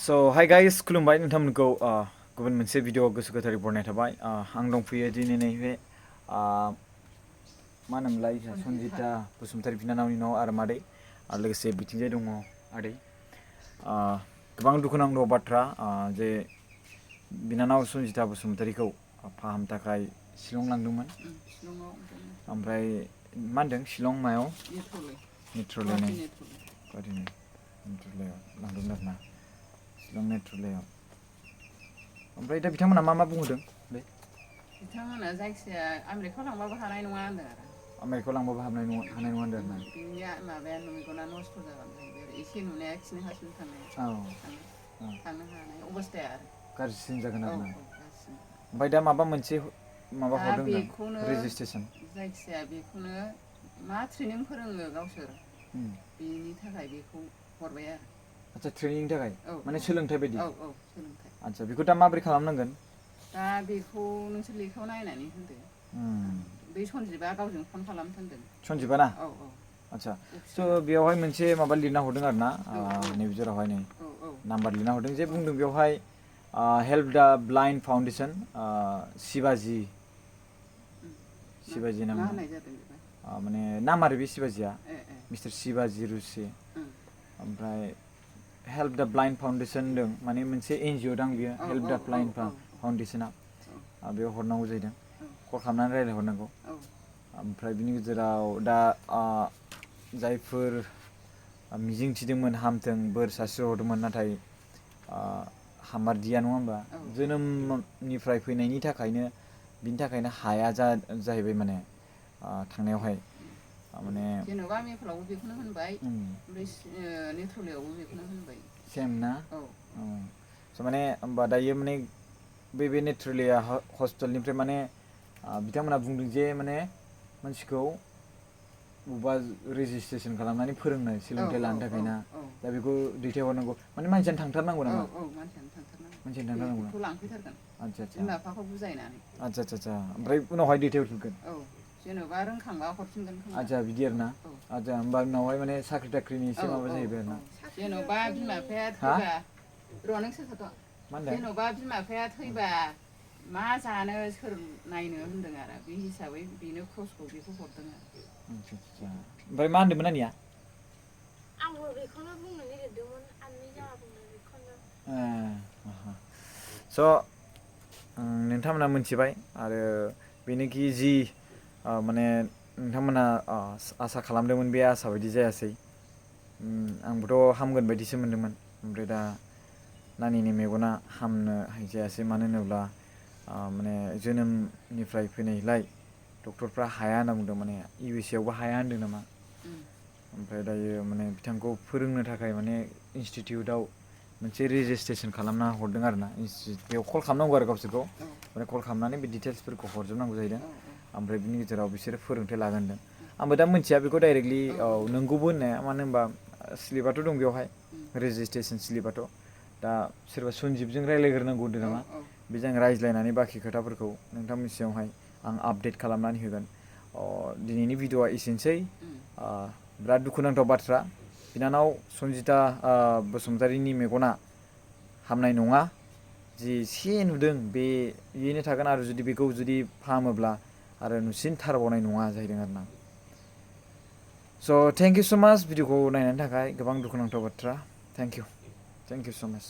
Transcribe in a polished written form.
So hi guys, खुलुमबाय नोंथांमोनखौ गुबुन मोनसे भिडिअ गोसो गोथारै बरनाय थाबाय आं दंफैयो दिनै नैबे मा होनोमोनलाय सन्जिता बसुमतारी बिनानावनि न' आरो मादै आरो लोगोसे बिथिंजाय दङ आदै गोबां दुखुनांथाव बाथ्रा जे बिनानाव सन्जिता बसुमतारीखौ फाहामनो थाखाय शिलं लांदोंमोन ओमफ्राय मा होनदों शिलं मायाव नेट्रलेयाव लांदोंमोन आरोना शिलं नेट्रलेयाव ओमफ्राय दा बिथांमोना मा बुंदों बे बिथांमोना जायखिजाया आमेरिकायाव लांबाबो हानाय नङा होनदों आरो आमेरिकायाव लांबाबो हानाय नङा होनदों आरोना बिनि माबाया मेगना नस्थ' जागोन जाहैबाय एसे नुनाया खिनो हासुनो थांनो हानाय अबस्थाया आरो गाज्रिसिन जागोन आरोना गाज्रिसिन ओमफ्राय दा माबा मोनसे माबा दा हरदों बेखौनो रेजिस्ट्रेसन जायखिजाया बेखौनो मा ट्रेनिं फोरोङो गावसोर बेनि थाखाय बेखौ हरबाय आरो आच्छा ट्रेनिंनि थाखाय माने सोलोंथाइ बायदि सोलोंथाइ आच्छा बेखौ दा माबोरै खालामनांगोन दा बेखौ नोंसोर लेखायाव नायनानै होदो बै सन्जिबा गावजों फन खालामनो थिनदों सन्जिबा ना आच्छा स' बेयावहाय मोनसे माबा लिरना हरदों आरो ना नैबे जेरावहाय नै नाम्बार लिरना हरदों जे बुंदों बेवहाय हेल्प द ब्लाइन्ड फाउन्डेसन शिबाजि नाम माने नाम आरो बे शिबाजिया मिस्टार शिबाजि रुसि ओमफ्राय हेल्प द ब्लाइन्ड फाउन्डेसन होनदों माने मोनसे एनजिअ दां बियो हेल्प द ब्लाइन्ड फाउन्डेसना बेयाव हरनांगौ जाहैदों कल खालामनानै रायज्लायहरनांगौ ओमफ्राय बिनि गेजेराव दा जायफोर मिजिं थिदोंमोन हामथों बोर सारस्रिहरदोंमोन नाथाय हामारदिया नङा होमबा जोनोमनिफ्राय फैनायनि थाखायनो बिनि थाखायनो हाया जाहैबाय माने थांनायावहाय माने जेनेबा मेफलावबो बेखौनो होनबाय ओमफ्राय नेट्रलियावबो बेखौनो होनबाय सेम ना स' माने होमबा दायो माने बे नेट्रलिया हस्पिटालनिफ्राय माने बिथांमोना बुंदों जे माने मानसिखौ बबेबा रेजिस्ट्रेसन खालामनानै फोरोंनाय सोलोंथाइ लानो थाखाय ना दा बेखौ दैथायहरनांगौ माने मानसियानो थांथारनांगौ नामा मानसियानो थांथारनांगौ बेखौ लांफैथारगोन बिमा बिफाखौ बुजायनानै आच्छा ओमफ्राय उनावहाय दैथायहरफिनगोन जेनेबा रोंखांबा हरफिनगोन आच्छा बिदि आरो ना आच्छा होमबा उनावहाय माने साख्रि टाख्रिनि एसे माबा जाहैबाय आरो ना जेनेबा बिमा बिफाया थैबा र' नों सोरखौथ' जेनेबा बिमा बिफाया थैबा मा जानो सोर नायनो होनदों आरो बे हिसाबै बेनो क्रसखौ बेखौ हरदों आरो ओमफ्राय मा होनदोंमोन आंनिया आंबो बेखौनो बुंनो नागिरदोंमोन आनै जाहा बुंनाय बेखौनो स' नोंथांमोना मोनथिबाय आरो बेनोखि जि माने नोंथांमोना आसा खालामदोंमोन बे आसा बायदि जायासै आंबोथ' हामगोन बायदिसो मोनदोंमोन ओमफ्राय दा नानिनि मेगना हामनो जायासै मानो होनोब्ला माने जोनोमनिफ्राय फैनायलाय डक्टरफ्रा हाया होनना बुंदों माने इउ एस ए आवबो हाया होनदों नामा ओमफ्राय दायो माने बिथांखौ फोरोंनो थाखाय माने इनस्टिटिउटआव मोनसे रेजिस्ट्रेसन खालामना हरदों आरो ना बेयाव कल खालामनांगौ आरो गावसोरखौ माने कल खालामनानै बे डिटेल्सफोरखौ हरजोबनांगौ जाहैदों ओमफ्राय बिनि गेजेराव बिसोरो फोरोंथाइ लागोन होनदों आंबो दा मिथिया बेखौ डाइरेक्टलि नंगौबो होननाया मानो होनबा स्लिपआथ' दं बेवहाय रेजिस्ट्रेसन स्लिपआथ' दा सोरबा सन्जिबजों रायज्लायग्रोनांगौ होनदों नामा बेजों रायज्लायनानै बाखि खोथाफोरखौ नोंथांमोननि सिगाङावहाय आं आपडेट खालामनानै होगोन दिनैनि भिडिअआ एसेनोसै बिराद दुखुनांथाव बाथ्रा बिनानाव सन्जिता बसुमतारीनि मेगना हामनाय नङा जि एसे नुदों बेनो थागोन आरो जुदि बेखौ जुदि फाहामोब्ला आरो नुसिनथारबावनाय नङा जाहैदों आरो ना स' थेंक इउ स' माच भिडिअखौ नायनायनि थाखाय गोबां दुखुनांथाव बाथ्रा थेंक इउ स' माच